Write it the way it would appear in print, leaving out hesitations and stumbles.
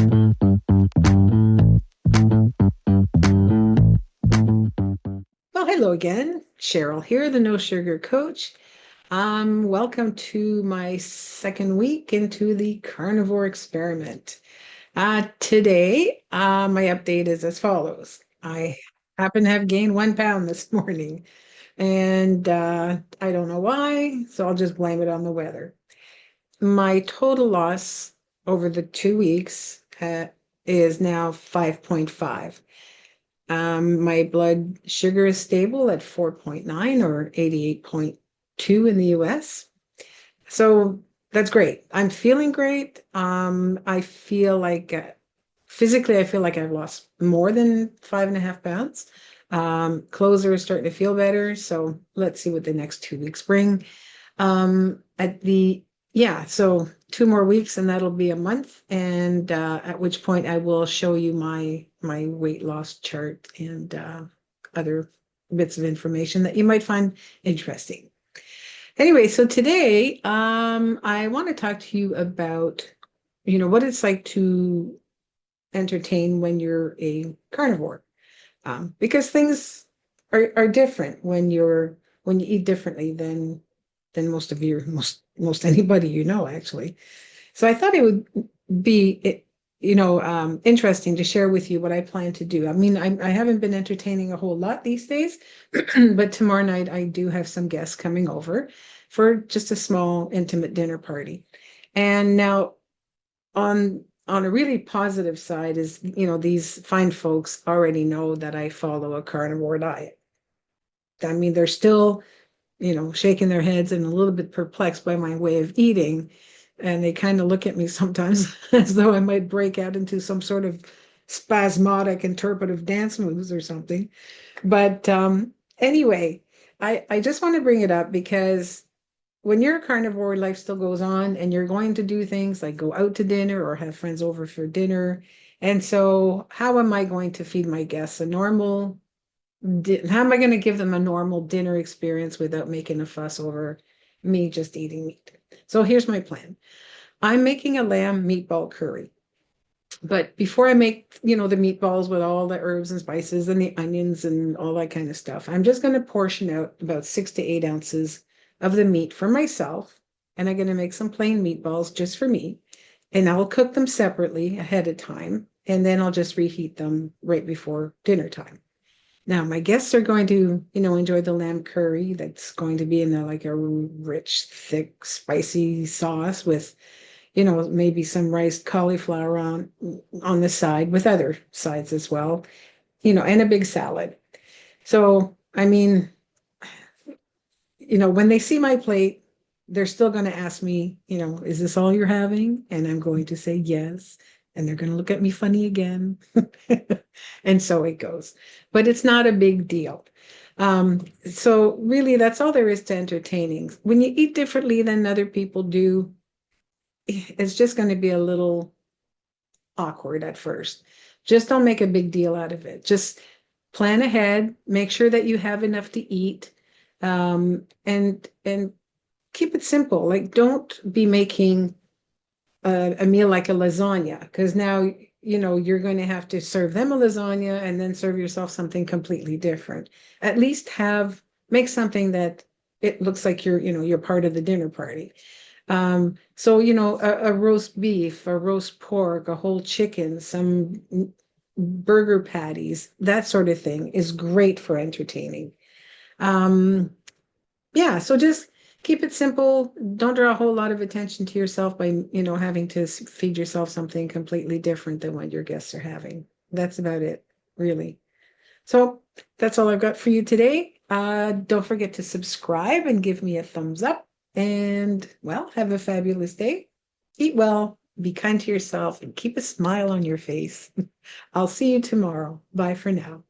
Well, hello again. Cheryl here, the No Sugar Coach. Welcome to my second week into the Carnivore Experiment. Today, my update is as follows. I happen to have gained 1 pound this morning, and I don't know why, so I'll just blame it on the weather. My total loss over the 2 weeks is now 5.5. My blood sugar is stable at 4.9 or 88.2 in the US. So that's great. I'm feeling great. I feel like physically, I feel like I've lost more than 5.5 pounds. Clothes are starting to feel better. So let's see what the next 2 weeks bring. At the Yeah, so 2 more weeks and that'll be a month, and at which point I will show you my weight loss chart and other bits of information that you might find interesting. Anyway, so today I want to talk to you about what it's like to entertain when you're a carnivore, because things are different when you eat differently than most anybody actually. So I thought it would be interesting to share with you what I plan to do. I mean, I haven't been entertaining a whole lot these days, but tomorrow night I do have some guests coming over for just a small intimate dinner party. And now on a really positive side is, these fine folks already know that I follow a carnivore diet. I mean, they're still, shaking their heads and a little bit perplexed by my way of eating. And they kind of look at me sometimes as though I might break out into some sort of spasmodic interpretive dance moves or something. But anyway, I just want to bring it up because when you're a carnivore, life still goes on and you're going to do things like go out to dinner or have friends over for dinner. And so, how am I going to feed my guests how am I going to give them a normal dinner experience without making a fuss over me just eating meat? So here's my plan. I'm making a lamb meatball curry. But before I make, the meatballs with all the herbs and spices and the onions and all that kind of stuff, I'm just going to portion out about 6 to 8 ounces of the meat for myself. And I'm going to make some plain meatballs just for me. And I'll cook them separately ahead of time. And then I'll just reheat them right before dinner time. Now, my guests are going to, enjoy the lamb curry that's going to be in like a rich, thick, spicy sauce with, maybe some riced cauliflower on the side with other sides as well, and a big salad. So, I mean, when they see my plate, they're still going to ask me, is this all you're having? And I'm going to say yes. And they're going to look at me funny again. And so it goes. But it's not a big deal. So really, that's all there is to entertaining. When you eat differently than other people do, it's just going to be a little awkward at first. Just don't make a big deal out of it. Just plan ahead, make sure that you have enough to eat, and keep it simple. Like, don't be making a meal like a lasagna, because now you're going to have to serve them a lasagna and then serve yourself something completely different. At least make something that it looks like you're part of the dinner party. So, a roast beef, a roast pork, a whole chicken, some burger patties, that sort of thing is great for entertaining. Um, yeah, so just keep it simple. Don't draw a whole lot of attention to yourself by, having to feed yourself something completely different than what your guests are having. That's about it, really. So that's all I've got for you today. Don't forget to subscribe and give me a thumbs up. And well, have a fabulous day. Eat well, be kind to yourself, and keep a smile on your face. I'll see you tomorrow. Bye for now.